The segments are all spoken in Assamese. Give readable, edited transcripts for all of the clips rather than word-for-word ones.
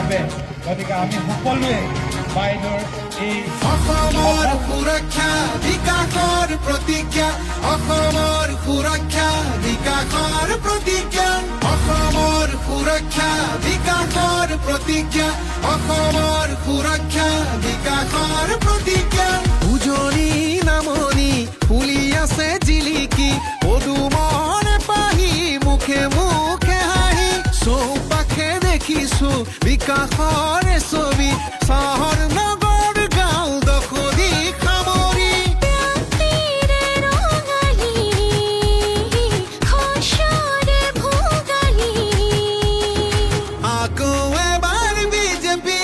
বাবে গতিকে আমি সকলোৱে বাইদেউৰ এই অসমৰ সুৰক্ষা বিকাশৰ প্ৰতিজ্ঞা অসমৰ সুৰক্ষা বিকাশৰ প্ৰতিজ্ঞা অসমৰ সুৰক্ষা বিকাশৰ প্ৰতিজ্ঞা অসমৰ সুৰক্ষা বিকাশৰ প্ৰতিজ্ঞা উজনি নামনি ফুলি আছে জিলিকি পদুমৰ পাহি মুখে মুখে হাঁহি চৌপাশে দেখিছো বিকাশৰ ছবি চহৰ নগৰ গাঁও দখলি সামৰি প্ৰীতিৰে ৰঙালী খোজৰে ভোগালী আকৌ এবাৰ বিজেপি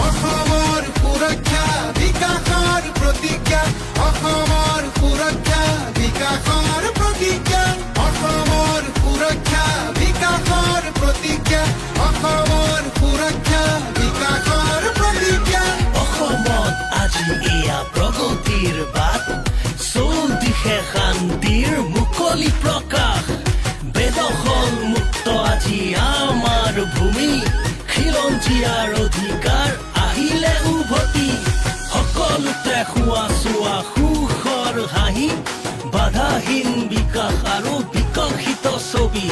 অসমৰ সুৰক্ষা বিকাশৰ প্ৰতিজ্ঞা অসমৰ সুৰক্ষা বিকাশৰ প্ৰতিজ্ঞা অসমৰ সুৰক্ষা বিকাশৰ প্ৰতিজ্ঞা অসমৰ সুৰক্ষা বিকাশৰ প্ৰতিজ্ঞা অসমত আজি এয়া প্ৰগতিৰ বাট চৌদিশে শান্তিৰ মুকলি প্ৰকাশ বেদখল মুক্ত আজি আমাৰ ভূমি খিলঞ্জীয়াৰ অধিকাৰ আহিলে উভতি সকলোতে খোৱা চোৱা সুখৰ হাঁহি বাধাহীন বিকাশ আৰু বিকশিত ছবি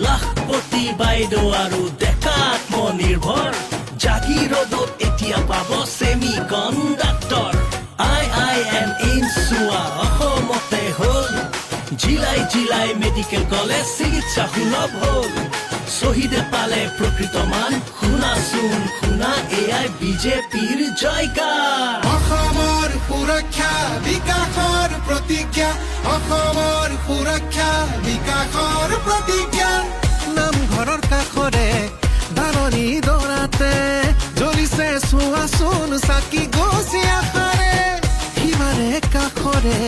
লাখপতি বাইদেউ আৰু ডেকা আত্মনিৰ্ভৰ জাগিৰোডত এতিয়া পাব ছেমি কণ্ডাক্টৰ IIM এইমছ চোৱা অসমতে হ'ল জিলাই জিলাই মেডিকেল কলেজ চিকিৎসা সুলভ হ'ল শ্বহীদে পালে প্ৰকৃত মান শুনাচোন শুনা এয়াই বিজেপিৰ জয়গান অসমৰ সুৰক্ষা বিকাশৰ প্ৰতিজ্ঞা অসমৰ সুৰক্ষা বিকাশৰ প্ৰতিজ্ঞা নামঘৰৰ কাষৰে ধাননি দৰাতে জ্বলিছে চোৱাচোন চাকি গছি আশাৰে সিমাৰে কাষৰে